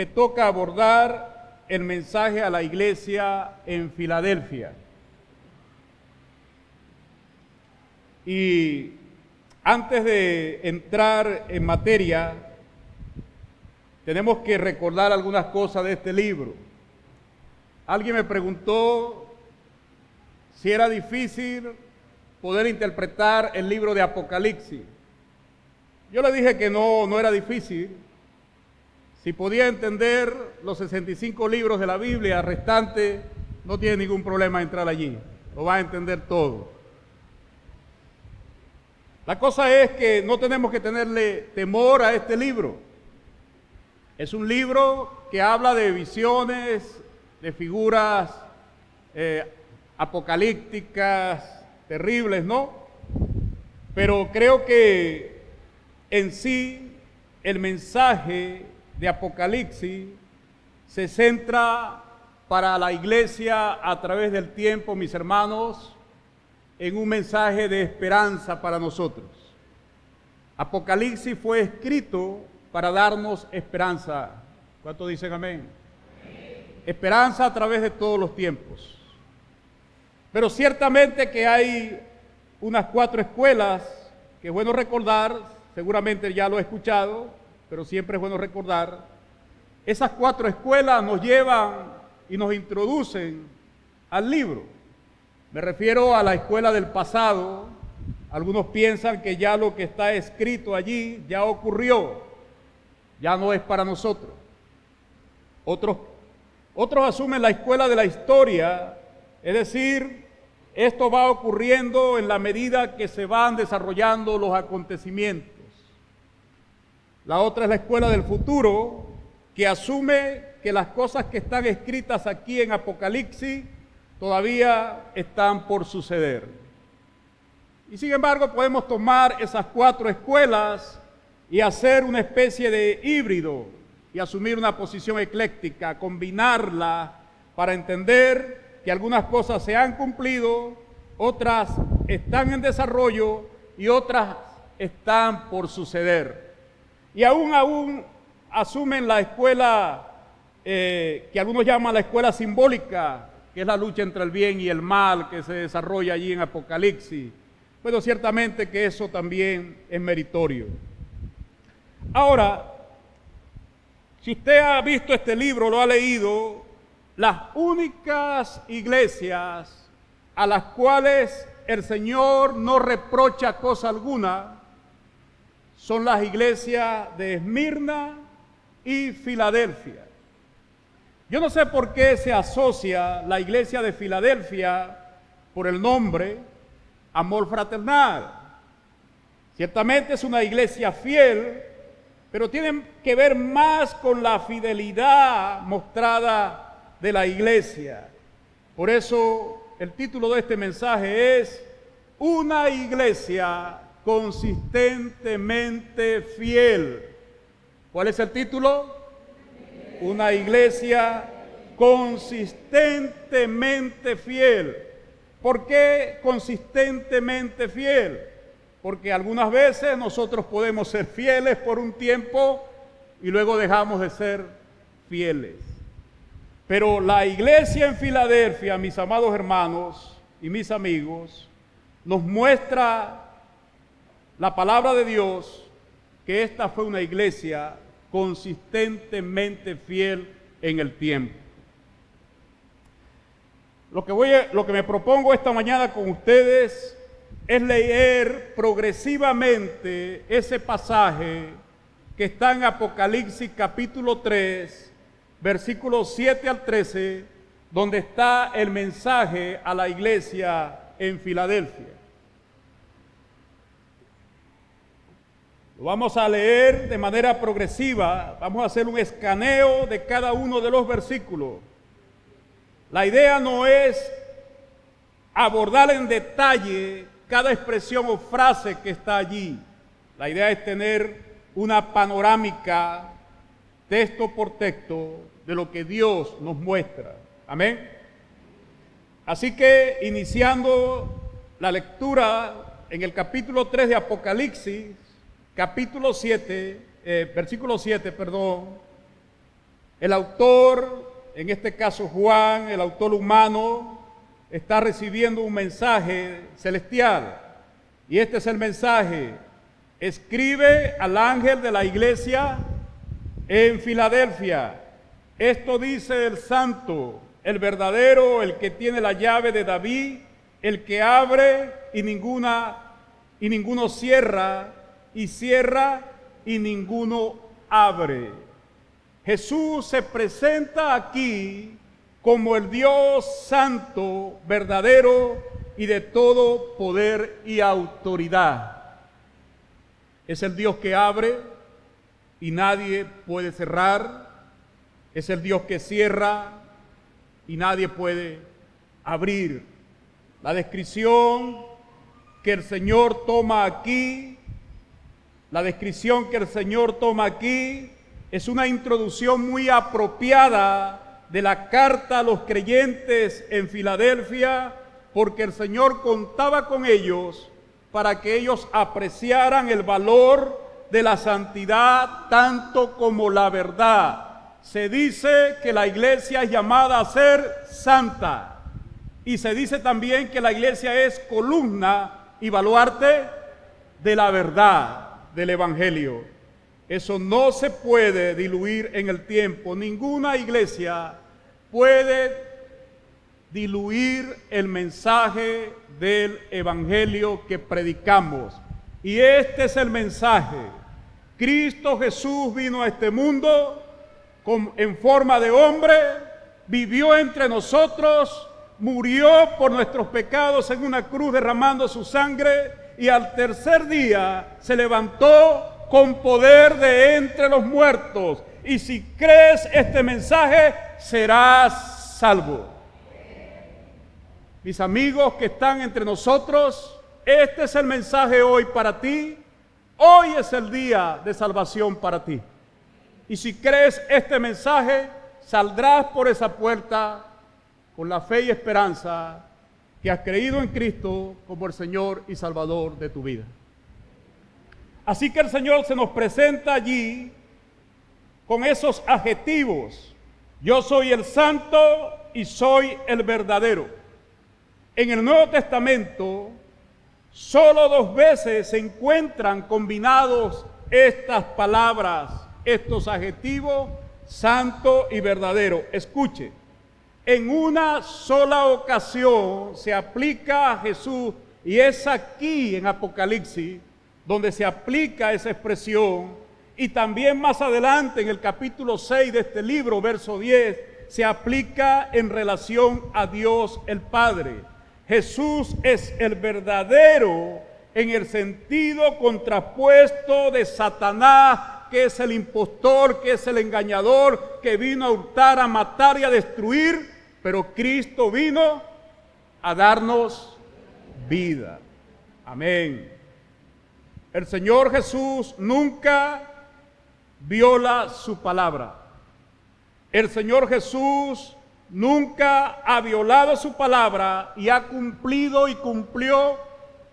me toca abordar el mensaje a la iglesia en Filadelfia. Y antes de entrar en materia, tenemos que recordar algunas cosas de este libro. Alguien me preguntó si era difícil poder interpretar el libro de Apocalipsis. Yo le dije que no era difícil. Si podía entender los 65 libros de la Biblia restante, no tiene ningún problema entrar allí. Lo va a entender todo. La cosa es que no tenemos que tenerle temor a este libro. Es un libro que habla de visiones, de figuras apocalípticas, terribles, ¿no? Pero creo que en sí el mensaje de Apocalipsis se centra para la iglesia a través del tiempo, mis hermanos, en un mensaje de esperanza para nosotros. Apocalipsis fue escrito para darnos esperanza. ¿Cuántos dicen amén? Esperanza a través de todos los tiempos. Pero ciertamente que hay unas 4 escuelas que es bueno recordar, seguramente ya lo he escuchado, pero siempre es bueno recordar. Esas 4 escuelas nos llevan y nos introducen al libro. Me refiero a la escuela del pasado. Algunos piensan que ya lo que está escrito allí ya ocurrió, ya no es para nosotros. Otros asumen la escuela de la historia, es decir, esto va ocurriendo en la medida que se van desarrollando los acontecimientos. La otra es la escuela del futuro, que asume que las cosas que están escritas aquí en Apocalipsis todavía están por suceder. Y sin embargo podemos tomar esas 4 escuelas y hacer una especie de híbrido y asumir una posición ecléctica, combinarla para entender que algunas cosas se han cumplido, otras están en desarrollo y otras están por suceder. Y aún asumen la escuela que algunos llaman la escuela simbólica, que es la lucha entre el bien y el mal que se desarrolla allí en Apocalipsis. Bueno, ciertamente que eso también es meritorio. Ahora, si usted ha visto este libro, lo ha leído, las únicas iglesias a las cuales el Señor no reprocha cosa alguna son las iglesias de Esmirna y Filadelfia. Yo no sé por qué se asocia la iglesia de Filadelfia por el nombre Amor Fraternal. Ciertamente es una iglesia fiel, pero tiene que ver más con la fidelidad mostrada de la iglesia. Por eso el título de este mensaje es Una iglesia consistentemente fiel. ¿Cuál es el título? Una iglesia consistentemente fiel. ¿Por qué consistentemente fiel? Porque algunas veces nosotros podemos ser fieles por un tiempo y luego dejamos de ser fieles. Pero la iglesia en Filadelfia, mis amados hermanos y mis amigos, nos muestra la palabra de Dios que esta fue una iglesia consistentemente fiel en el tiempo. Lo que me propongo esta mañana con ustedes es leer progresivamente ese pasaje que está en Apocalipsis capítulo 3, versículos 7 al 13, donde está el mensaje a la iglesia en Filadelfia. Lo vamos a leer de manera progresiva, vamos a hacer un escaneo de cada uno de los versículos. La idea no es abordar en detalle cada expresión o frase que está allí. La idea es tener una panorámica, texto por texto, de lo que Dios nos muestra. Amén. Así que iniciando la lectura en el capítulo 3 de Apocalipsis, capítulo 7, versículo 7, El autor, en este caso Juan, el autor humano, está recibiendo un mensaje celestial. Y este es el mensaje. Escribe al ángel de la iglesia en Filadelfia. Esto dice el santo, el verdadero, el que tiene la llave de David, el que abre y ninguno cierra, y cierra y ninguno abre. Jesús se presenta aquí como el Dios santo, verdadero y de todo poder y autoridad. Es el Dios que abre y nadie puede cerrar. Es el Dios que cierra y nadie puede abrir. La descripción que el Señor toma aquí, es una introducción muy apropiada de la carta a los creyentes en Filadelfia, porque el Señor contaba con ellos para que ellos apreciaran el valor de la santidad tanto como la verdad. Se dice que la iglesia es llamada a ser santa, y se dice también que la iglesia es columna y baluarte de la verdad del evangelio. Eso no se puede diluir en el tiempo. Ninguna iglesia puede diluir el mensaje del evangelio que predicamos. Y este es el mensaje. Cristo Jesús vino a este mundo en forma de hombre, vivió entre nosotros, murió por nuestros pecados en una cruz derramando su sangre, y al tercer día se levantó con poder de entre los muertos. Y si crees este mensaje, serás salvo. Mis amigos que están entre nosotros, este es el mensaje hoy para ti. Hoy es el día de salvación para ti. Y si crees este mensaje, saldrás por esa puerta con la fe y esperanza que has creído en Cristo como el Señor y Salvador de tu vida. Así que el Señor se nos presenta allí con esos adjetivos. Yo soy el santo y soy el verdadero. En el Nuevo Testamento, solo 2 veces se encuentran combinados estas palabras, estos adjetivos, santo y verdadero. Escuche, en una sola ocasión se aplica a Jesús, y es aquí en Apocalipsis donde se aplica esa expresión, y también más adelante en el capítulo 6 de este libro, verso 10, se aplica en relación a Dios el Padre. Jesús es el verdadero en el sentido contrapuesto de Satanás, que es el impostor, que es el engañador, que vino a hurtar, a matar y a destruir, pero Cristo vino a darnos vida. Amén. El Señor Jesús nunca viola su palabra. El Señor Jesús nunca ha violado su palabra y ha cumplido y cumplió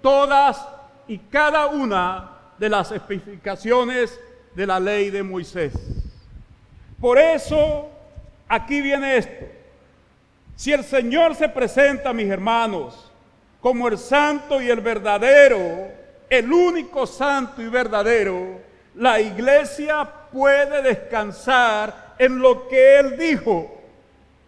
todas y cada una de las especificaciones de la ley de Moisés. Por eso, aquí viene esto. Si el Señor se presenta, mis hermanos, como el santo y el verdadero, el único santo y verdadero, la iglesia puede descansar en lo que Él dijo,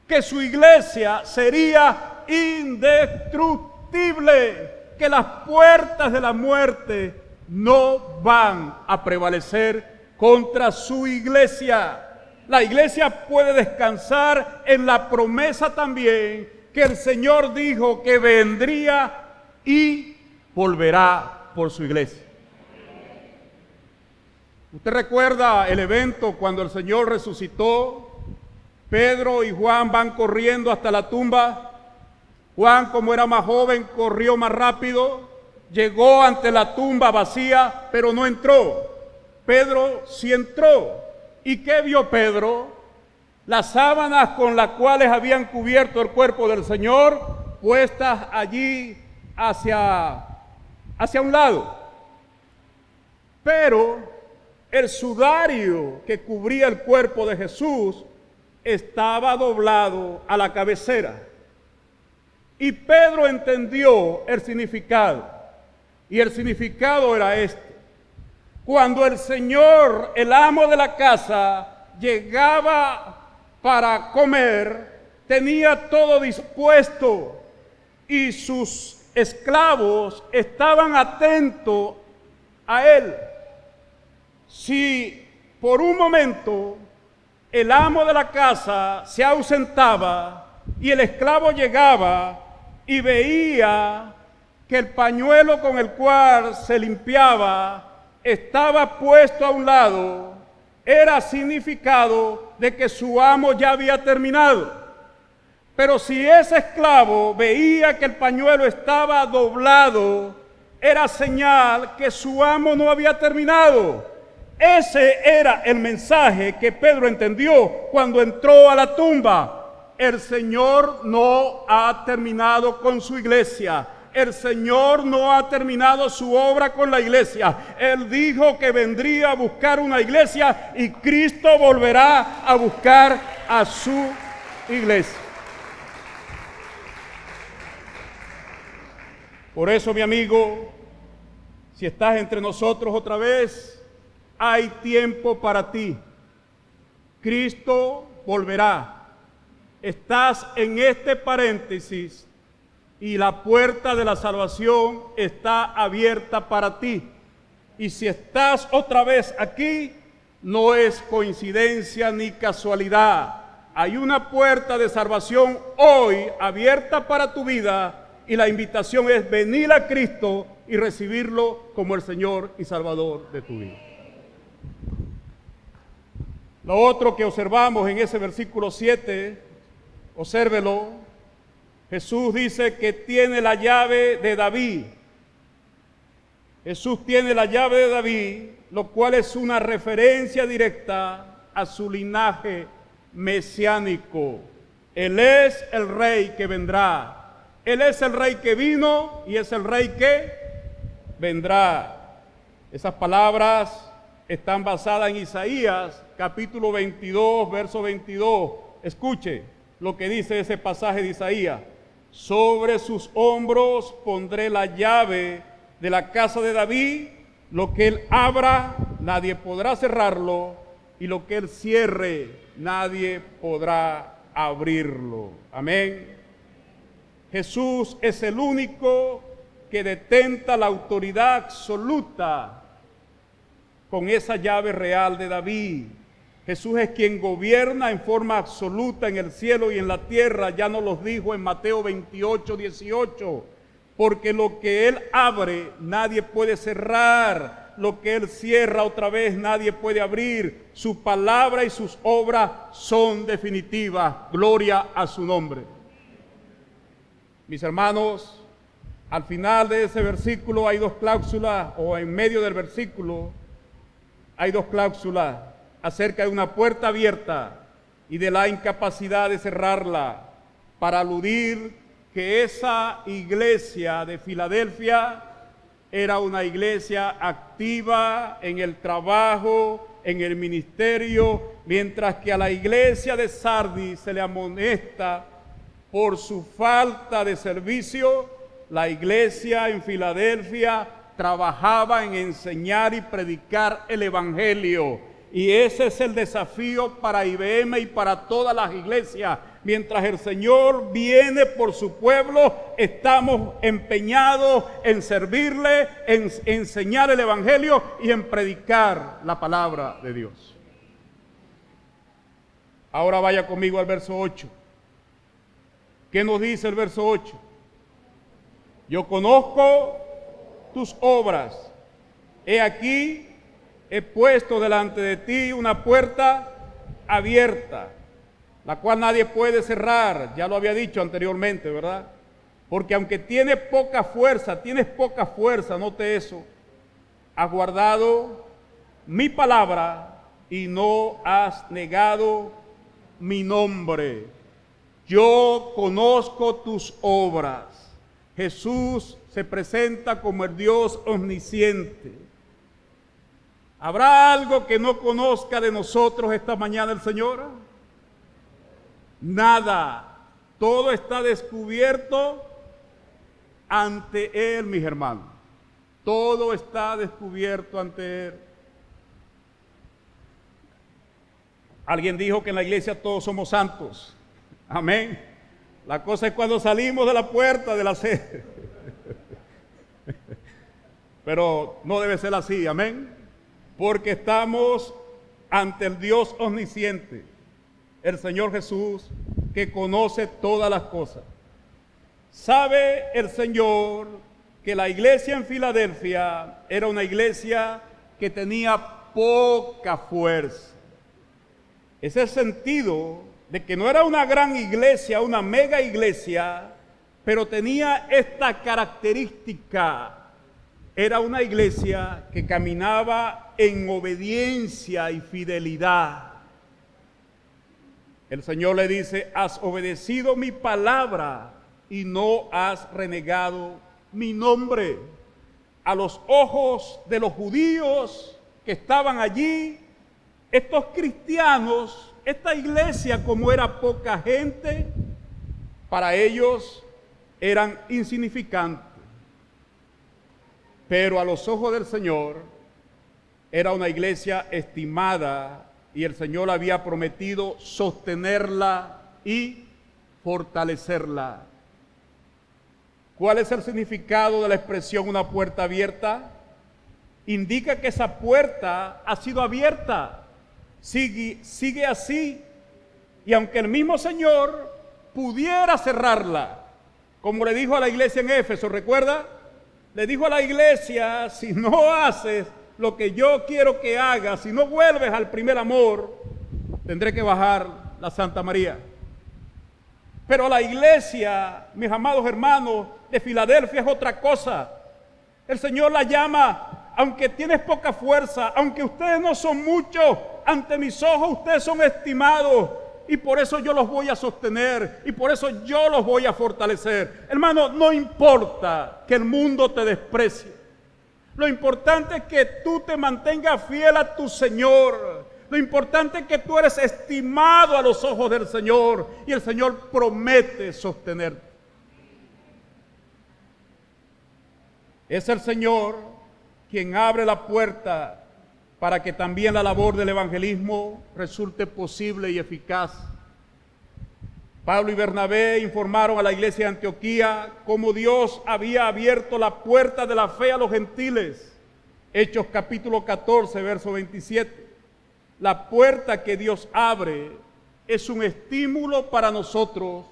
que su iglesia sería indestructible, que las puertas de la muerte no van a prevalecer contra su iglesia. La iglesia puede descansar en la promesa también que el Señor dijo que vendría y volverá por su iglesia. ¿Usted recuerda el evento cuando el Señor resucitó? Pedro y Juan van corriendo hasta la tumba. Juan, como era más joven, corrió más rápido, llegó ante la tumba vacía, pero no entró. Pedro sí entró. ¿Y qué vio Pedro? Las sábanas con las cuales habían cubierto el cuerpo del Señor, puestas allí hacia un lado. Pero el sudario que cubría el cuerpo de Jesús estaba doblado a la cabecera. Y Pedro entendió el significado. Y el significado era este: cuando el señor, el amo de la casa, llegaba para comer, tenía todo dispuesto y sus esclavos estaban atentos a él. Si por un momento el amo de la casa se ausentaba y el esclavo llegaba y veía que el pañuelo con el cual se limpiaba estaba puesto a un lado, era significado de que su amo ya había terminado. Pero si ese esclavo veía que el pañuelo estaba doblado, era señal que su amo no había terminado. Ese era el mensaje que Pedro entendió cuando entró a la tumba. El Señor no ha terminado con su iglesia. El Señor no ha terminado su obra con la iglesia. Él dijo que vendría a buscar una iglesia y Cristo volverá a buscar a su iglesia. Por eso, mi amigo, si estás entre nosotros otra vez, hay tiempo para ti. Cristo volverá. Estás en este paréntesis y la puerta de la salvación está abierta para ti. Y si estás otra vez aquí, no es coincidencia ni casualidad. Hay una puerta de salvación hoy abierta para tu vida y la invitación es venir a Cristo y recibirlo como el Señor y Salvador de tu vida. Lo otro que observamos en ese versículo 7, obsérvelo. Jesús dice que tiene la llave de David. Jesús tiene la llave de David, lo cual es una referencia directa a su linaje mesiánico. Él es el rey que vendrá. Él es el rey que vino y es el rey que vendrá. Esas palabras están basadas en Isaías, capítulo 22, verso 22. Escuche lo que dice ese pasaje de Isaías. Sobre sus hombros pondré la llave de la casa de David. Lo que él abra, nadie podrá cerrarlo. Y lo que él cierre, nadie podrá abrirlo. Amén. Jesús es el único que detenta la autoridad absoluta con esa llave real de David. Jesús es quien gobierna en forma absoluta en el cielo y en la tierra. Ya nos lo dijo en Mateo 28, 18. Porque lo que Él abre, nadie puede cerrar. Lo que Él cierra otra vez, nadie puede abrir. Su palabra y sus obras son definitivas. Gloria a su nombre. Mis hermanos, al final de ese versículo hay dos cláusulas, o en medio del versículo hay dos cláusulas acerca de una puerta abierta y de la incapacidad de cerrarla, para aludir que esa iglesia de Filadelfia era una iglesia activa en el trabajo, en el ministerio, mientras que a la iglesia de Sardis se le amonesta por su falta de servicio. La iglesia en Filadelfia trabajaba en enseñar y predicar el evangelio. Y ese es el desafío para IBM y para todas las iglesias. Mientras el Señor viene por su pueblo, estamos empeñados en servirle, en enseñar el evangelio y en predicar la palabra de Dios. Ahora vaya conmigo al verso 8. ¿Qué nos dice el verso 8? Yo conozco tus obras. He aquí, he puesto delante de ti una puerta abierta, la cual nadie puede cerrar. Ya lo había dicho anteriormente, ¿verdad? Porque aunque tienes poca fuerza, note eso, has guardado mi palabra y no has negado mi nombre. Yo conozco tus obras. Jesús se presenta como el Dios omnisciente. ¿Habrá algo que no conozca de nosotros esta mañana el Señor? Nada. Todo está descubierto ante Él, mis hermanos. Todo está descubierto ante Él. Alguien dijo que en la iglesia todos somos santos. Amén. La cosa es cuando salimos de la puerta de la sede. Pero no debe ser así, amén. Porque estamos ante el Dios omnisciente, el Señor Jesús, que conoce todas las cosas. Sabe el Señor que la iglesia en Filadelfia era una iglesia que tenía poca fuerza. Es el sentido de que no era una gran iglesia, una mega iglesia, pero tenía esta característica. Era una iglesia que caminaba en obediencia y fidelidad. El Señor le dice: has obedecido mi palabra y no has renegado mi nombre. A los ojos de los judíos que estaban allí, estos cristianos, esta iglesia, como era poca gente, para ellos eran insignificantes. Pero a los ojos del Señor era una iglesia estimada y el Señor había prometido sostenerla y fortalecerla. ¿Cuál es el significado de la expresión una puerta abierta? Indica que esa puerta ha sido abierta, sigue así, y aunque el mismo Señor pudiera cerrarla, como le dijo a la iglesia en Éfeso, ¿recuerda? Le dijo a la iglesia: si no haces lo que yo quiero que hagas, si no vuelves al primer amor, tendré que bajar la Santa María. Pero la iglesia, mis amados hermanos, de Filadelfia es otra cosa. El Señor la llama: aunque tienes poca fuerza, aunque ustedes no son muchos, ante mis ojos ustedes son estimados, y por eso yo los voy a sostener, y por eso yo los voy a fortalecer. Hermano, no importa que el mundo te desprecie. Lo importante es que tú te mantengas fiel a tu Señor. Lo importante es que tú eres estimado a los ojos del Señor, y el Señor promete sostenerte. Es el Señor quien abre la puerta para que también la labor del evangelismo resulte posible y eficaz. Pablo y Bernabé informaron a la iglesia de Antioquía cómo Dios había abierto la puerta de la fe a los gentiles. Hechos capítulo 14, verso 27. La puerta que Dios abre es un estímulo para nosotros,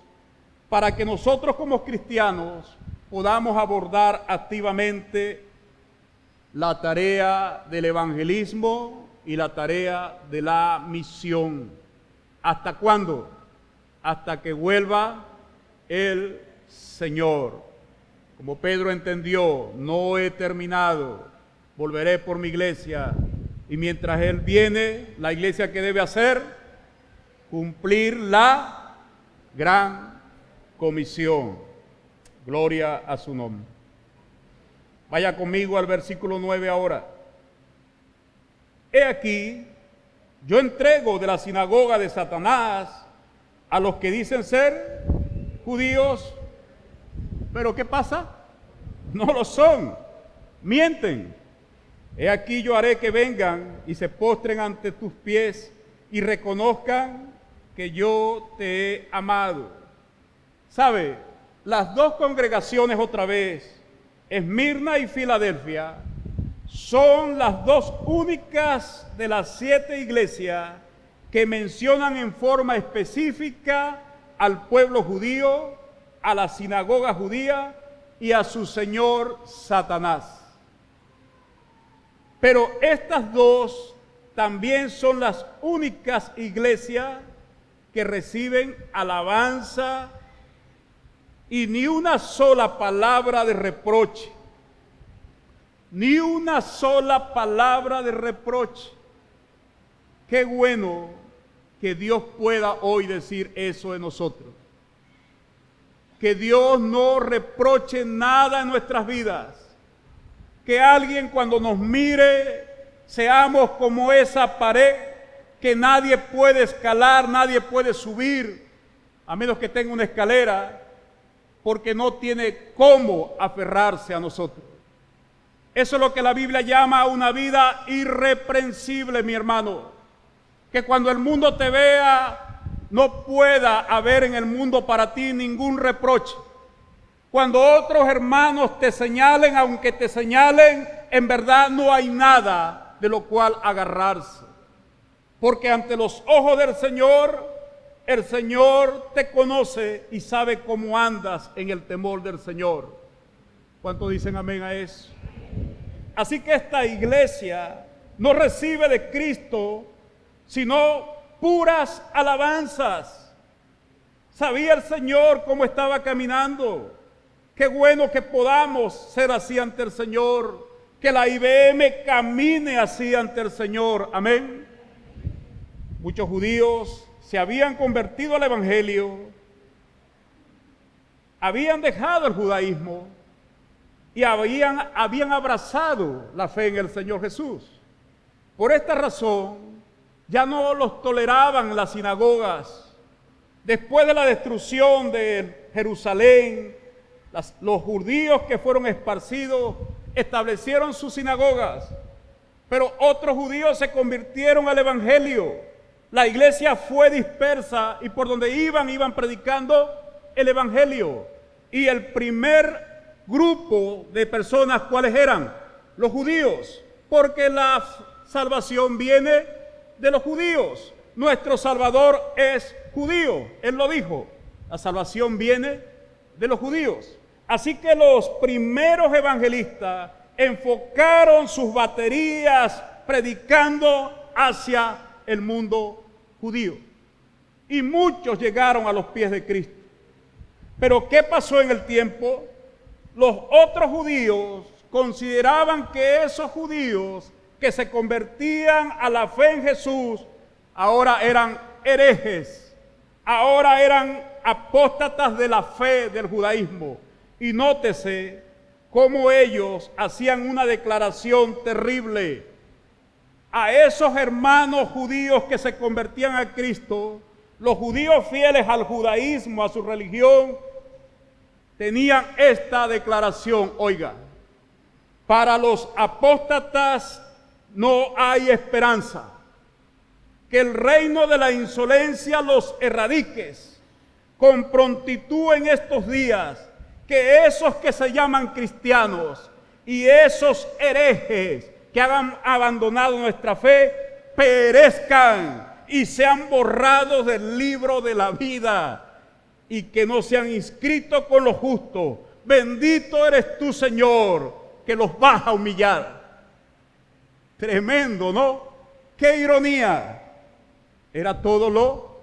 para que nosotros como cristianos podamos abordar activamente la tarea del evangelismo y la tarea de la misión. ¿Hasta cuándo? Hasta que vuelva el Señor. Como Pedro entendió: no he terminado, volveré por mi iglesia. Y mientras Él viene, la iglesia, ¿qué debe hacer? Cumplir la gran comisión. Gloria a su nombre. Vaya conmigo al versículo 9 ahora. He aquí, yo entrego de la sinagoga de Satanás a los que dicen ser judíos, pero ¿qué pasa? No lo son, mienten. He aquí, yo haré que vengan y se postren ante tus pies y reconozcan que yo te he amado. ¿Sabe? Las dos congregaciones otra vez, Esmirna y Filadelfia, son las dos únicas de las 7 iglesias que mencionan en forma específica al pueblo judío, a la sinagoga judía y a su señor Satanás. Pero estas dos también son las únicas iglesias que reciben alabanza y ni una sola palabra de reproche. Ni una sola palabra de reproche. Qué bueno que Dios pueda hoy decir eso de nosotros. Que Dios no reproche nada en nuestras vidas. Que alguien cuando nos mire seamos como esa pared que nadie puede escalar, nadie puede subir. a menos que tenga una escalera, porque no tiene cómo aferrarse a nosotros. Eso es lo que la Biblia llama una vida irreprensible, mi hermano. Que cuando el mundo te vea, no pueda haber en el mundo para ti ningún reproche. Cuando otros hermanos te señalen, aunque te señalen, en verdad no hay nada de lo cual agarrarse. Porque ante los ojos del Señor, el Señor te conoce y sabe cómo andas en el temor del Señor. ¿Cuántos dicen amén a eso? Así que esta iglesia no recibe de Cristo sino puras alabanzas. Sabía el Señor cómo estaba caminando. Qué bueno que podamos ser así ante el Señor, que la IBM camine así ante el Señor. Amén. Muchos judíos se habían convertido al evangelio, habían dejado el judaísmo y habían abrazado la fe en el Señor Jesús. Por esta razón, ya no los toleraban las sinagogas. Después de la destrucción de Jerusalén, los judíos que fueron esparcidos establecieron sus sinagogas, pero otros judíos se convirtieron al evangelio. La iglesia fue dispersa y por donde iban predicando el evangelio. Y el primer grupo de personas, ¿cuáles eran? Los judíos, porque la salvación viene de los judíos. Nuestro Salvador es judío, Él lo dijo, la salvación viene de los judíos. Así que los primeros evangelistas enfocaron sus baterías predicando hacia el mundo judío. Y muchos llegaron a los pies de Cristo. Pero ¿qué pasó en el tiempo? Los otros judíos consideraban que esos judíos que se convertían a la fe en Jesús ahora eran herejes, ahora eran apóstatas de la fe del judaísmo. Y nótese cómo ellos hacían una declaración terrible. A esos hermanos judíos que se convertían a Cristo, los judíos fieles al judaísmo, a su religión, tenían esta declaración: oiga, para los apóstatas no hay esperanza, que el reino de la insolencia los erradiques con prontitud en estos días, que esos que se llaman cristianos y esos herejes que han abandonado nuestra fe perezcan y sean borrados del libro de la vida y que no sean inscritos con los justos. Bendito eres tú, Señor, que los vas a humillar. Tremendo, ¿no? ¡Qué ironía! Era todo lo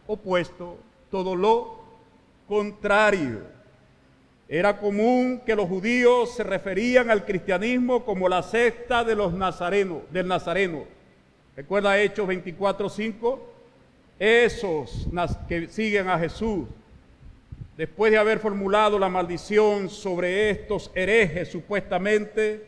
opuesto, todo lo contrario. Era común que los judíos se referían al cristianismo como la secta de los nazarenos, del Nazareno. ¿Recuerda Hechos 24:5? Esos que siguen a Jesús, después de haber formulado la maldición sobre estos herejes, supuestamente,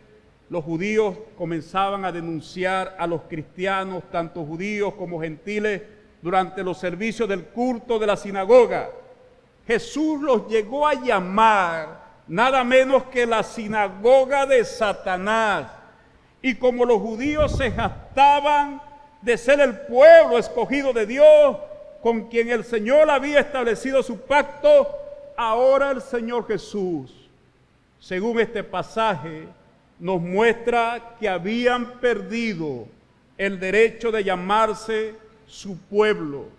los judíos comenzaban a denunciar a los cristianos, tanto judíos como gentiles, durante los servicios del culto de la sinagoga. Jesús los llegó a llamar nada menos que la sinagoga de Satanás. Y como los judíos se jactaban de ser el pueblo escogido de Dios, con quien el Señor había establecido su pacto, ahora el Señor Jesús, según este pasaje, nos muestra que habían perdido el derecho de llamarse su pueblo.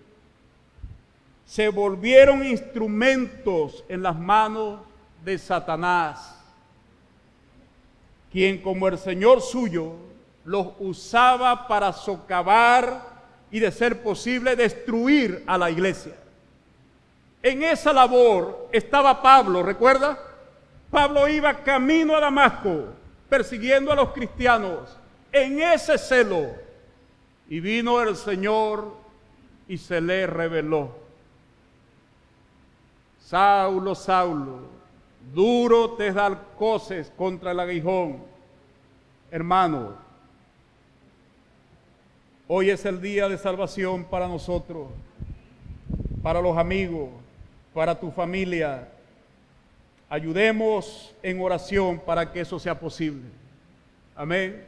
Se volvieron instrumentos en las manos de Satanás, quien como el Señor suyo los usaba para socavar y, de ser posible, destruir a la iglesia. En esa labor estaba Pablo, ¿recuerda? Pablo iba camino a Damasco persiguiendo a los cristianos en ese celo, y vino el Señor y se le reveló. Saulo, Saulo, duro te da coces contra el aguijón. Hermano, hoy es el día de salvación para nosotros. para los amigos, para tu familia. Ayudemos en oración para que eso sea posible. Amén.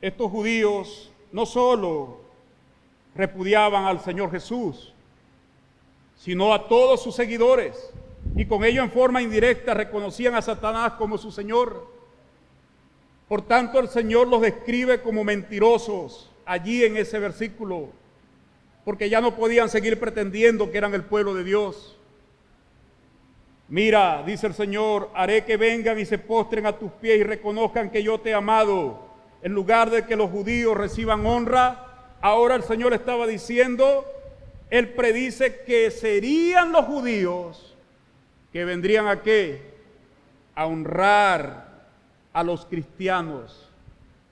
Estos judíos no solo repudiaban al Señor Jesús, sino a todos sus seguidores, y con ello en forma indirecta reconocían a Satanás como su Señor. Por tanto, el Señor los describe como mentirosos allí en ese versículo, porque ya no podían seguir pretendiendo que eran el pueblo de Dios. Mira, dice el Señor, haré que vengan y se postren a tus pies y reconozcan que yo te he amado. En lugar de que los judíos reciban honra, ahora el Señor estaba diciendo, Él predice que serían los judíos que vendrían ¿a qué? A honrar a los cristianos,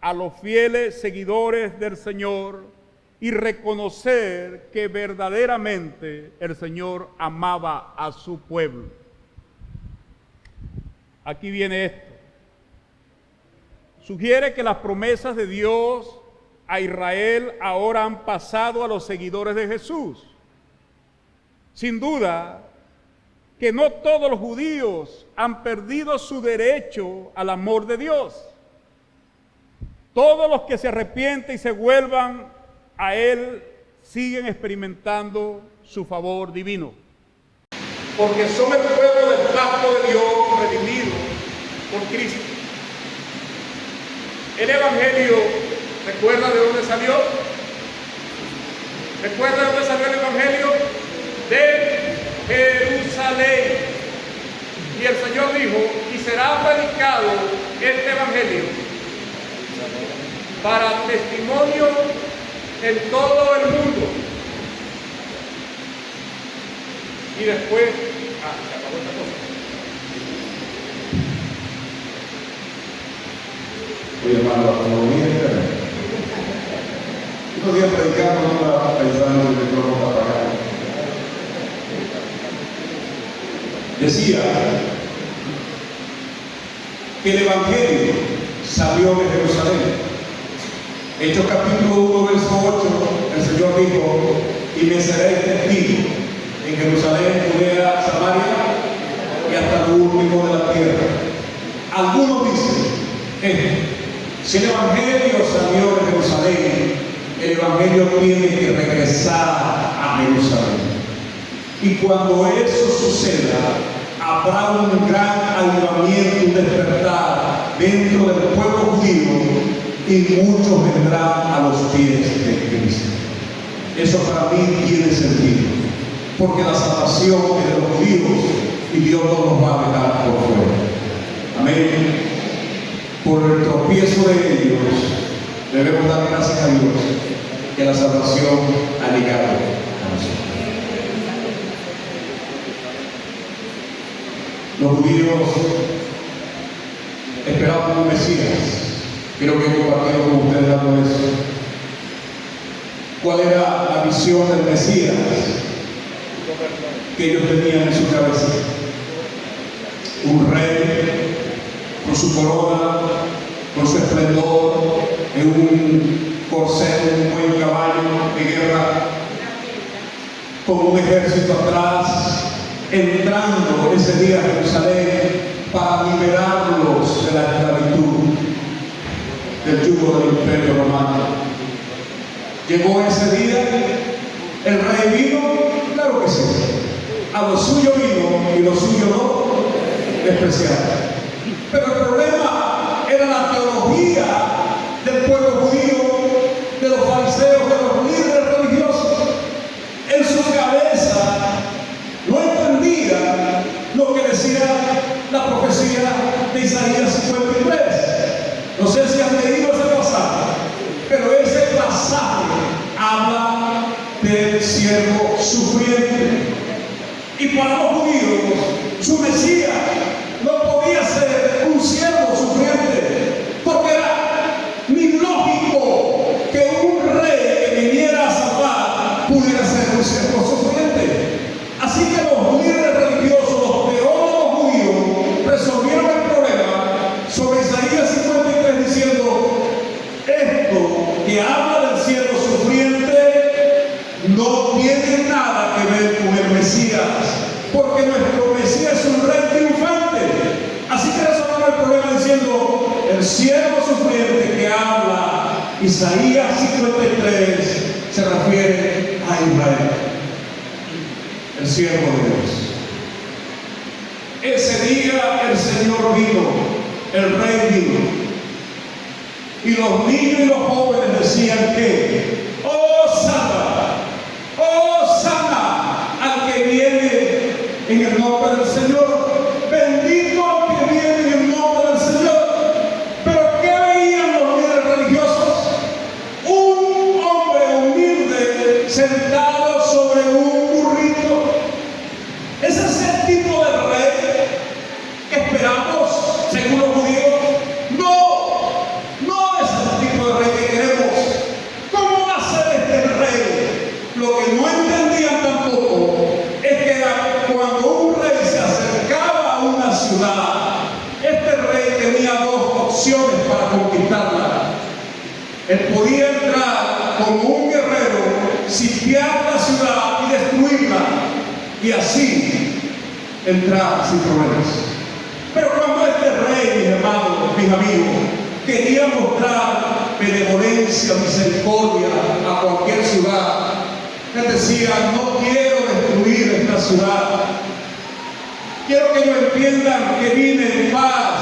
a los fieles seguidores del Señor, y reconocer que verdaderamente el Señor amaba a su pueblo. Aquí viene esto. Sugiere que las promesas de Dios a Israel ahora han pasado a los seguidores de Jesús. Sin duda que no todos los judíos han perdido su derecho al amor de Dios. Todos los que se arrepienten y se vuelvan a Él siguen experimentando su favor divino. Porque son el pueblo del pacto de Dios redimido por Cristo. El Evangelio, ¿recuerda de dónde salió? ¿Recuerda de dónde salió el Evangelio? De Jerusalén. Y el Señor dijo, y será predicado este Evangelio para testimonio en todo el mundo. Y después, se acabó esta cosa. Oye, hermano, como dije, unos días predicando, no estaba pensando en el micrófono apagado. Decía que el Evangelio salió de Jerusalén. Hechos capítulo 1, verso 8, el Señor dijo, y me seréis testigo en Jerusalén, Judea, Samaria y hasta lo último de la tierra. Algunos dicen, si el Evangelio salió de Jerusalén, el Evangelio tiene que regresar a Jerusalén. Y cuando eso suceda, habrá un gran avivamiento, un despertar dentro del pueblo judío, y muchos vendrán a los pies de Cristo. Eso para mí tiene sentido, porque la salvación es de los judíos y Dios no nos va a dejar por fuera. Amén. Por el tropiezo de ellos, debemos dar gracias a Dios que la salvación ha llegado a nosotros. Los judíos esperaban un Mesías. Quiero que compartieron con ustedes algo de eso. ¿Cuál era la visión del Mesías que ellos tenían en su cabeza? Un rey con su corona, con su esplendor, en un corcel, un buen caballo de guerra, con un ejército atrás, entrando ese día a Jerusalén para liberarlos de la esclavitud, del yugo del Imperio Romano. Llegó ese día, el rey vino, claro que sí, a lo suyo vino y lo suyo no despreciaron. Pero el problema era la teología del pueblo judío, de los fariseos, de los líderes religiosos. En su cabeza no entendía lo que decía la profecía de Isaías 53. No sé si han leído ese pasaje, pero ese pasaje habla del siervo sufriente. Y para los judíos, su Mesías no podía ser un siervo sufriente, porque era ilógico que un rey que viniera a salvar pudiera ser un siervo sufriente. Así que los líderes religiosos, los teólogos judíos, resolvieron el problema sobre Isaías 53 diciendo, esto que habla del siervo sufriente no tiene Mesías es un rey triunfante. Así que resolvamos el problema diciendo: el siervo sufriente que habla Isaías 53 se refiere a Israel, el siervo de Dios. Ese día el Señor vino, el rey vino, y los niños y los jóvenes decían que: ¡Hosana! ¡Hosana! Al que viene en el nombre del Señor. Bendito al que viene en el nombre del Señor. Pero ¿qué veían los líderes religiosos? Un hombre humilde sentado sobre un burrito. Ese es el tipo de rey que esperamos según los judíos. No es el tipo de rey que queremos. ¿Cómo va a ser este rey? Lo que no entendían tampoco es que cuando un rey se acercaba a una ciudad, este rey tenía dos opciones para conquistarla. Él podía entrar como un guerrero, sitiar la ciudad y destruirla, y así entrar sin problemas. Pero cuando este rey, mis hermanos, mis amigos, quería mostrar benevolencia, misericordia a cualquier ciudad, él decía: no quiero destruir esta ciudad, quiero que ellos entiendan que vine en paz,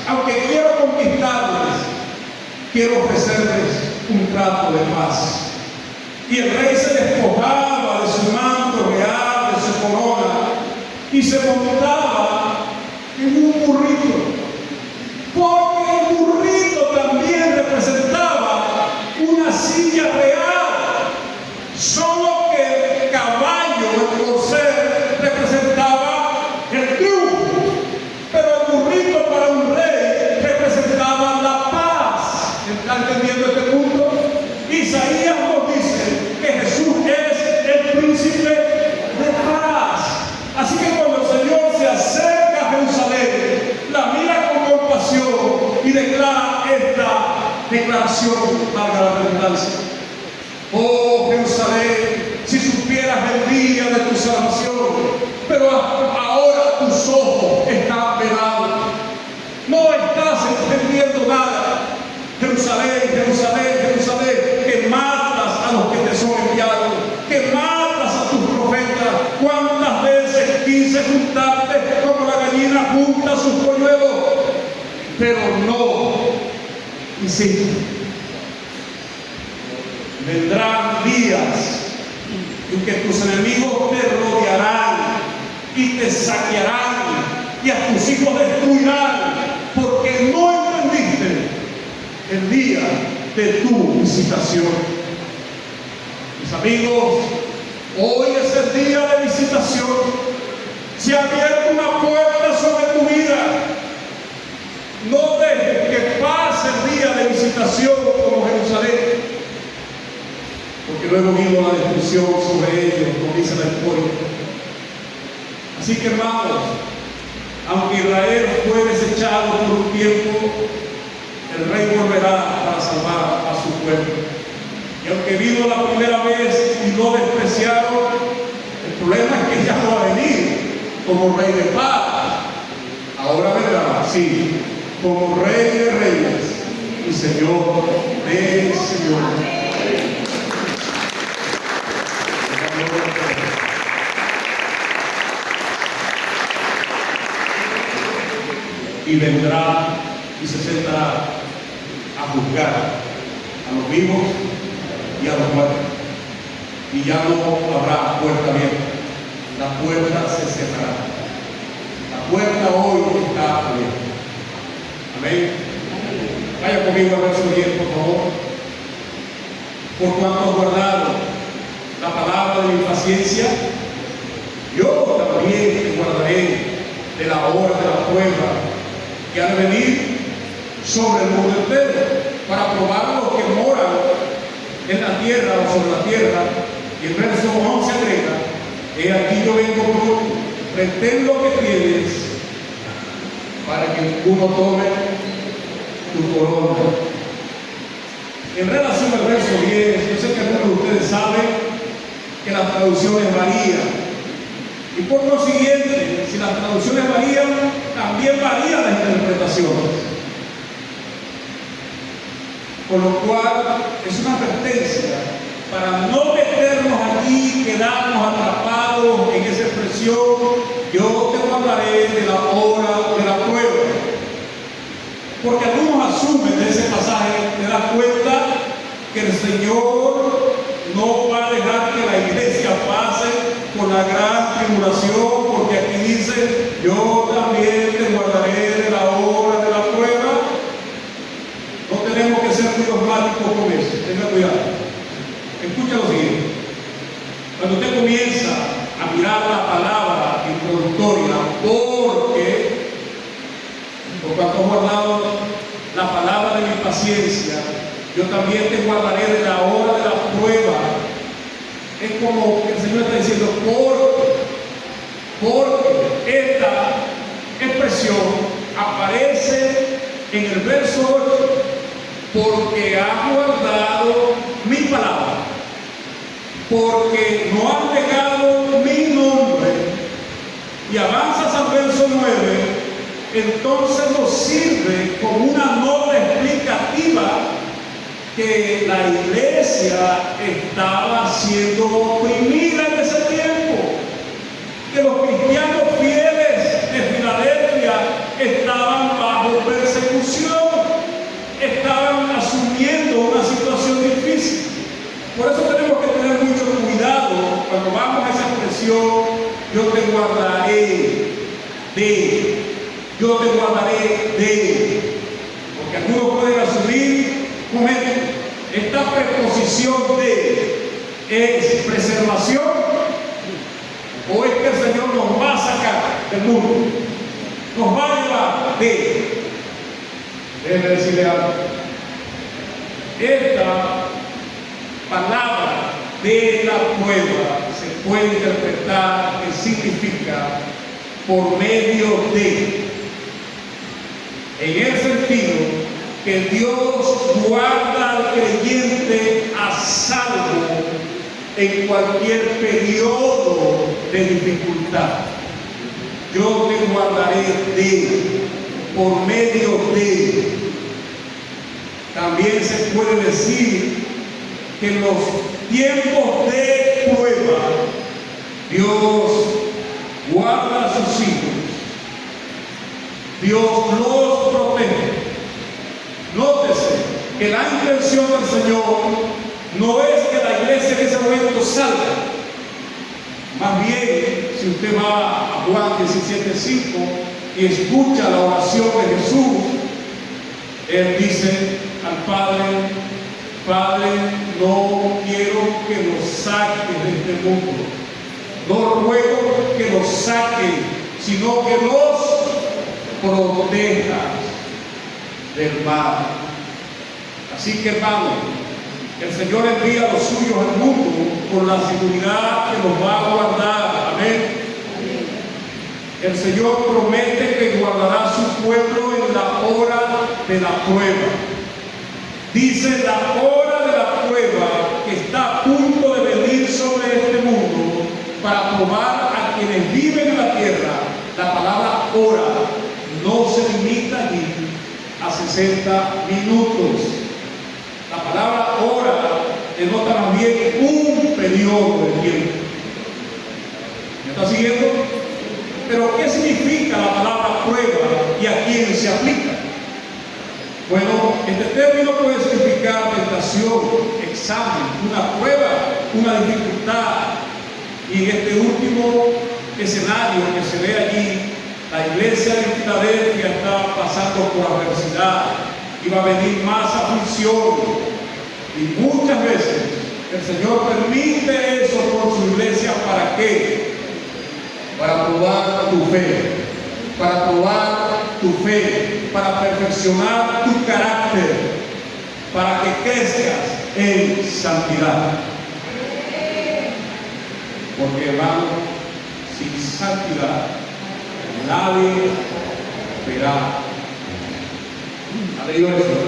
aunque quiero conquistarles, quiero ofrecerles un trato de paz. Y el rey se despojaba de su manto real, de su corona, y se montaba en un burrito, porque el burrito también representaba una silla real, solo que el caballo, el corcel, representaba el triunfo, pero el burrito para un rey representaba la paz. ¿Está entendiendo este punto? Isaías nos dice que Jesús es el príncipe de paz. Así que cuando el Señor se acerca a Jerusalén, la mira con compasión y declara esta declaración, valga la redundancia: oh Jerusalén, si supieras el día de tu salvación, pero ahora tus ojos están velados, no estás entendiendo nada. Jerusalén, Jerusalén, Jerusalén, que matas a los que te son enviados, que matas a tus profetas. ¿Cuántas veces quise juntarte como la gallina junta sus polluelos? Pero no hiciste. Vendrán días en que tus enemigos te rodearán y te saquearán y a tus hijos destruirán, porque no entendiste el día de tu visitación. Mis amigos, hoy es el día de visitación. Se ha abierto una puerta sobre tu vida. No dejes que pase el día de visitación como Jerusalén, porque luego vino la destrucción sobre ellos, como dice la historia. Así que, hermanos, aunque Israel fue desechado por un tiempo, el rey volverá para salvar a su pueblo. Y aunque vino la primera vez y lo despreciaron, el problema es que ya no va a venir como rey de paz. Ahora vendrá, sí, como rey de reyes y señor de señores. Y vendrá y se sentará a juzgar a los vivos y a los muertos. Y ya no habrá puerta abierta. La puerta se cerrará. La puerta hoy está abierta. Amén. Vaya conmigo al verso 10, por favor. Por cuanto guardaron la palabra de mi paciencia, yo también te guardaré de la hora de la prueba que ha de venir sobre el mundo entero, para probar los que moran en la tierra o sobre la tierra. Y el verso 11 agrega: he aquí yo vengo pronto, retén lo que tienes, para que ninguno tome tu corona. En relación al verso 10, yo sé que algunos de ustedes saben que las traducciones varían, y por consiguiente, si la traducción tentaciones. Con lo cual es una advertencia para no meternos aquí y quedarnos atrapados en esa expresión: yo te guardaré de la hora de la prueba. Porque algunos asumen de ese pasaje, te das cuenta que el Señor no va a dejar que la iglesia pase por la gran tribulación, porque aquí dice: yo también te guardaré de la hora de la prueba. No tenemos que ser muy dogmáticos con eso, tenga cuidado. Escucha lo siguiente: cuando usted comienza a mirar la palabra introductoria, porque por cuanto he guardado la palabra de mi paciencia, yo también te guardaré de la hora de la prueba. Es como que el Señor está diciendo: porque esta expresión aparece en el verso 8, porque ha guardado mi palabra, porque no han negado mi nombre. Y avanzas al verso 9, entonces nos sirve como una nota explicativa que la iglesia estaba siendo oprimida en ese tiempo, que los cristianos fieles de Filadelfia estaban bajo persecución, estaban asumiendo una situación difícil. Por eso tenemos que tener mucho cuidado cuando vamos a esa expresión: yo te guardaré de, yo te guardaré de. Porque algunos pueden asumir, esta preposición de es preservación, o es que el Señor nos va a sacar del mundo, nos va a llevar de. Déjeme decirle algo: esta palabra de la prueba se puede interpretar que significa por medio de, en el sentido que Dios guarda al creyente a salvo en cualquier periodo de dificultad. Yo te guardaré de, por medio de. También se puede decir que en los tiempos de prueba Dios guarda a sus hijos, Dios los protege. Nótese que la intención del Señor no es que la iglesia en ese momento salga. Más bien, si usted va a Juan 17:5 y escucha la oración de Jesús, Él dice al Padre: Padre, no quiero que los saques de este mundo. No ruego que los saques, sino que los protejas del mal. Así que, hermano, el Señor envía a los suyos al mundo con la seguridad que los va a guardar. Amén. El Señor promete que guardará a su pueblo en la hora de la prueba. Dice: la hora de la prueba que está a punto de venir sobre este mundo para probar a quienes viven en la tierra. La palabra hora no se limita allí a 60 minutos. La palabra hora denota más bien un periodo de tiempo. ¿Me está siguiendo? Pero ¿qué significa la palabra prueba y a quién se aplica? Bueno, este término puede significar tentación, examen, una prueba, una dificultad. Y en este último escenario que se ve allí, la iglesia de Filadelfia está pasando por adversidad y va a venir más aflicción. Y muchas veces el Señor permite eso por su iglesia. ¿Para qué? Para probar tu fe, para probar tu fe, para perfeccionar tu carácter, para que crezcas en santidad. Porque, hermano, sin santidad nadie verá. ¿Ha leído eso?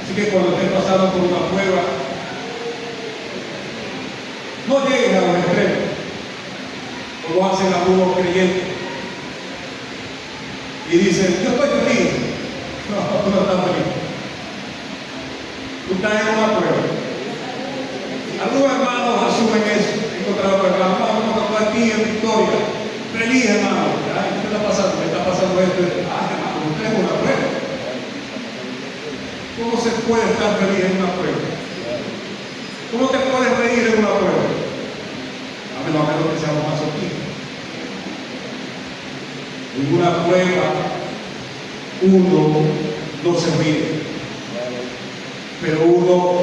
Así que cuando estés pasando por una prueba, no llegues a los extremos, como hacen algunos creyentes. y dicen, yo estoy feliz. No, tú no estás feliz. Tú estás en una prueba. Algunos hermanos asumen eso. He encontrado hermanos, vamos a estar aquí en Victoria. Feliz, hermano. Ay, ¿qué está pasando? Me está pasando esto. Ah, hermano, usted es una prueba. ¿Cómo se puede estar feliz en una prueba? ¿Cómo te puedes reír en una prueba? A menos que seamos masoquistas. En una prueba uno no se ríe, pero uno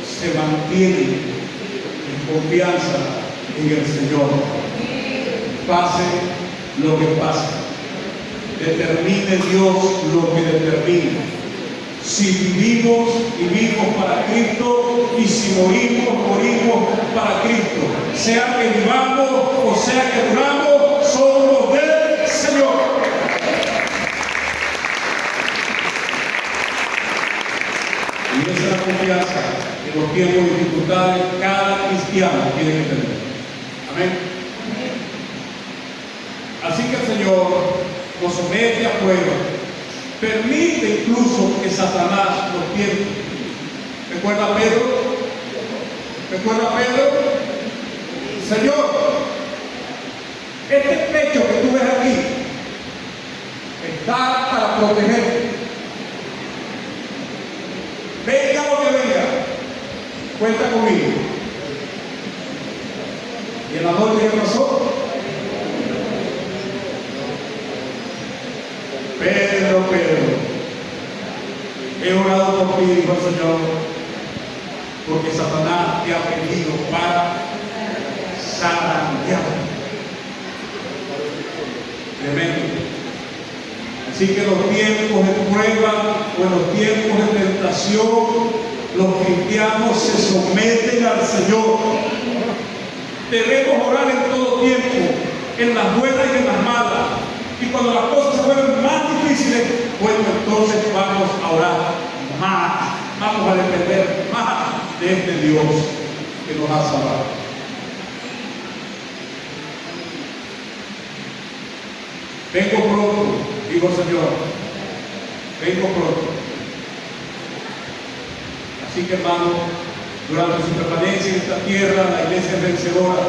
se mantiene en confianza en el Señor. Pase lo que pase, determine Dios lo que determine. Si vivimos, vivimos para Cristo, y si morimos, morimos para Cristo. Sea que vivamos o sea que duramos, somos del Señor. Y esa es la confianza en los tiempos de dificultades cada cristiano tiene que tener. Amén. Así que el Señor nos somete a prueba. Permite incluso que Satanás nos tiente. ¿Recuerda a Pedro? ¿Recuerda a Pedro? Señor, este pecho que tú ves aquí está para protegerte. Venga lo que venga, cuenta conmigo. ¿Y en la noche qué pasó? Pedro, he orado por ti, dijo el Señor, porque Satanás te ha pedido para zarandear. Tremendo. Así que en los tiempos de prueba o en los tiempos de tentación, los cristianos se someten al Señor. Debemos orar en todo tiempo, en las buenas y en las malas. Y cuando las cosas se vuelven más difíciles, bueno, entonces vamos a orar más, vamos a depender más de este Dios que nos ha salvado. Vengo pronto, dijo el Señor, vengo pronto. Así que, hermano, durante su permanencia en esta tierra, la iglesia es vencedora.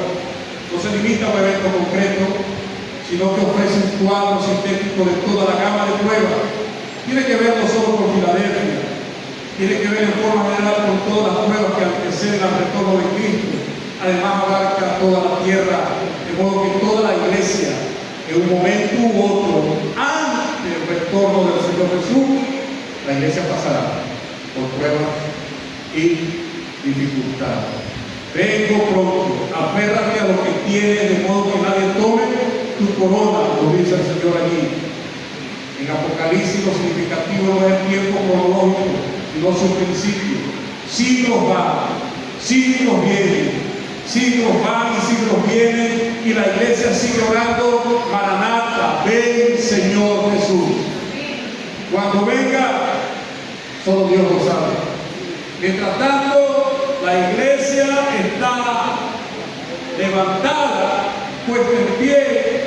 No se limita a un evento concreto, sino que ofrece un cuadro sintético de toda la gama de pruebas. Tiene que ver no solo con Filadelfia, tiene que ver en forma general con todas las pruebas que anteceden al retorno de Cristo. Además abarca toda la tierra, de modo que toda la iglesia, en un momento u otro, antes del retorno del Señor Jesús, la iglesia pasará por pruebas y dificultades. Vengo pronto, aférrate a lo que tienes, de modo que nadie tome tu corona, lo dice el Señor allí. En Apocalipsis lo significativo no es el tiempo cronológico, sino su principio. Siglos van, siglos vienen, siglos van y siglos vienen, y la iglesia sigue orando, Maranata, ven Señor Jesús. Cuando venga, solo Dios lo sabe. Mientras tanto, la iglesia está levantada, puesta en pie,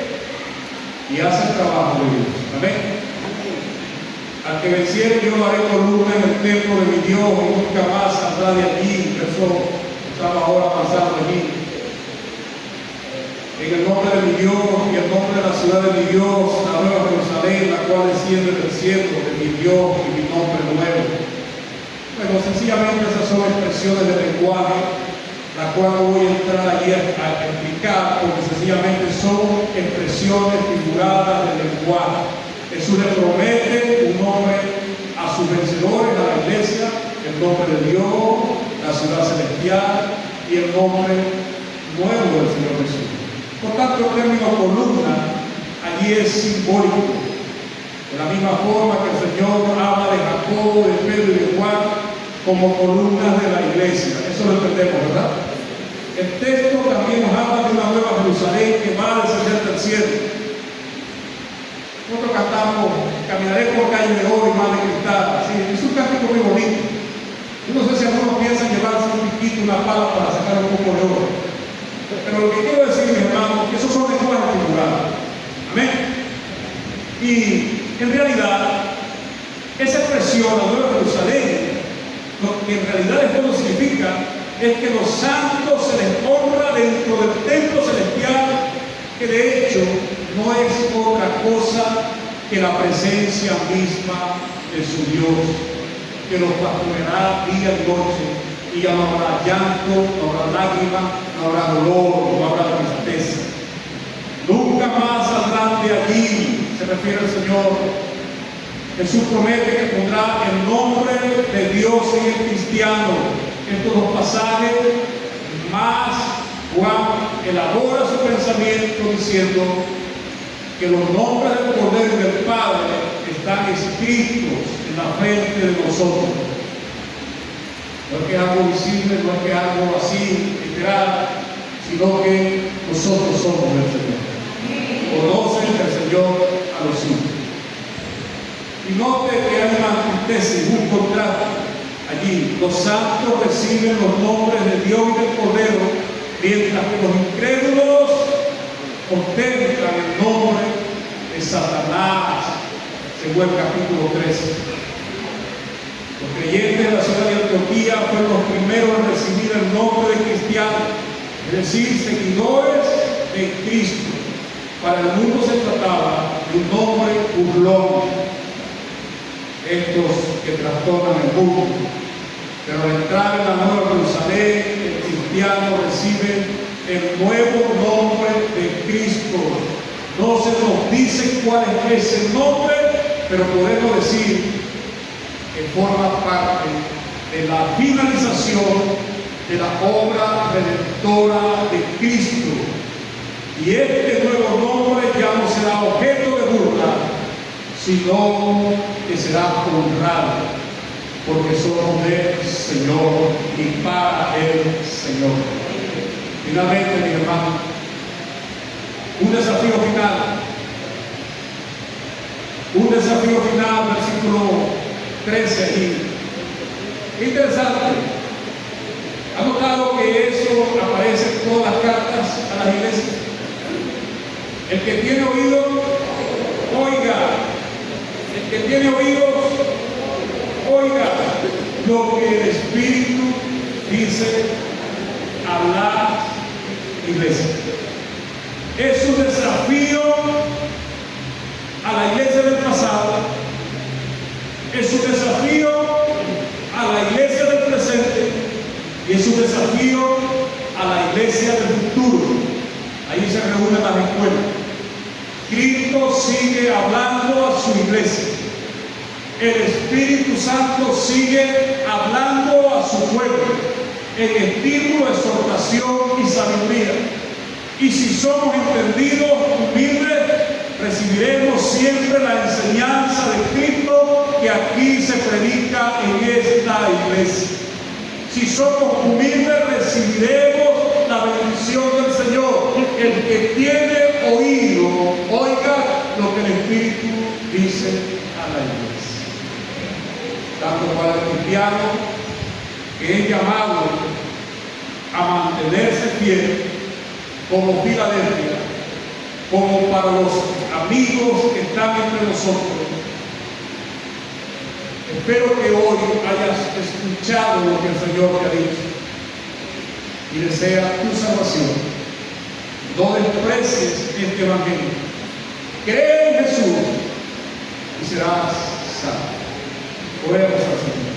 y hace el trabajo de Dios. Amén. Al que venciere yo lo haré columna en el templo de mi Dios, y nunca más saldrá de allí. Eso estaba ahora avanzando allí. En el nombre de mi Dios y el nombre de la ciudad de mi Dios, la nueva Jerusalén, la cual desciende del cielo, de mi Dios y mi nombre nuevo. Bueno, sencillamente esas son expresiones de lenguaje, la cual no voy a entrar allí a explicar, porque sencillamente son expresiones figuradas de lenguaje. Jesús le promete un nombre a sus vencedores, a la iglesia, el nombre de Dios, la ciudad celestial y el nombre nuevo del Señor Jesús. Por tanto, el término columna allí es simbólico. De la misma forma que el Señor habla de Jacobo, de Pedro y de Juan como columnas de la iglesia. Eso lo entendemos, ¿verdad? El texto también nos habla de una nueva Jerusalén que va a descender del cielo. Nosotros cantamos, caminaré por calle de oro y mar de cristal. Sí, es un cántico muy bonito. Yo no sé si algunos piensan llevarse un piquito, una pala para sacar un poco de oro. Pero lo que quiero decir, mis hermanos, que esos son lenguajes figurados. Amén. Y En realidad, esa expresión, la Nueva Jerusalén, lo que en realidad esto significa es que los santos se les honra dentro del templo celestial, que de hecho no es otra cosa que la presencia misma de su Dios, que los pastoreará día y noche, y ya no habrá llanto, no habrá lágrimas, no habrá dolor, no habrá tristeza. Nunca más saldrán de allí, se refiere el Señor. Jesús promete que pondrá el nombre de Dios en el cristiano. Estos dos pasajes, más Juan elabora su pensamiento diciendo que los nombres del Cordero y del Padre están escritos en la frente de nosotros. No es que es algo visible, no es que es algo así, literal, sino que nosotros somos el Señor. Conocen el Señor a los suyos. Y note que hay una antítesis, un contraste allí. Los santos reciben los nombres de Dios y del Cordero, mientras que los incrédulos ostentan el nombre de Satanás, según el capítulo 13. Los creyentes de la ciudad de Antioquía fueron los primeros en recibir el nombre de cristiano, es decir, seguidores de Cristo. Para el mundo se trataba de un nombre burlón, estos que trastornan el mundo. Pero al entrar en la Nueva Jerusalén, el cristiano recibe el nuevo nombre de Cristo. No se nos dice cuál es ese nombre, pero podemos decir que forma parte de la finalización de la obra redentora de Cristo. Y este nuevo nombre ya no será objeto de burla, sino que será honrado, porque somos del Señor y para el Señor. Finalmente, mi hermano, un desafío final, versículo 13 aquí. Interesante. ¿Ha notado que eso aparece en todas las cartas a las iglesias? El que tiene oído, oiga. El que tiene oídos, oiga lo que el Espíritu dice a las iglesias. Es un desafío a la iglesia del pasado, es un desafío a la iglesia del presente y es un desafío a la iglesia del futuro. Ahí se reúnen las escuelas. Cristo sigue hablando a su iglesia. El Espíritu Santo sigue hablando a su pueblo en estímulo, exhortación y sabiduría. Y si somos entendidos, humildes, recibiremos siempre la enseñanza de Cristo que aquí se predica en esta iglesia. Si somos humildes, recibiremos la bendición del Señor. El que tiene oído, oiga lo que el Espíritu dice a la iglesia. Tanto para el cristiano, que es llamado a mantenerse fiel, como Filadelfia, como para los amigos que están entre nosotros. Espero que hoy hayas escuchado lo que el Señor te ha dicho y desea tu salvación. No desprecies este evangelio. Cree en Jesús y serás salvo. Oremos al Señor.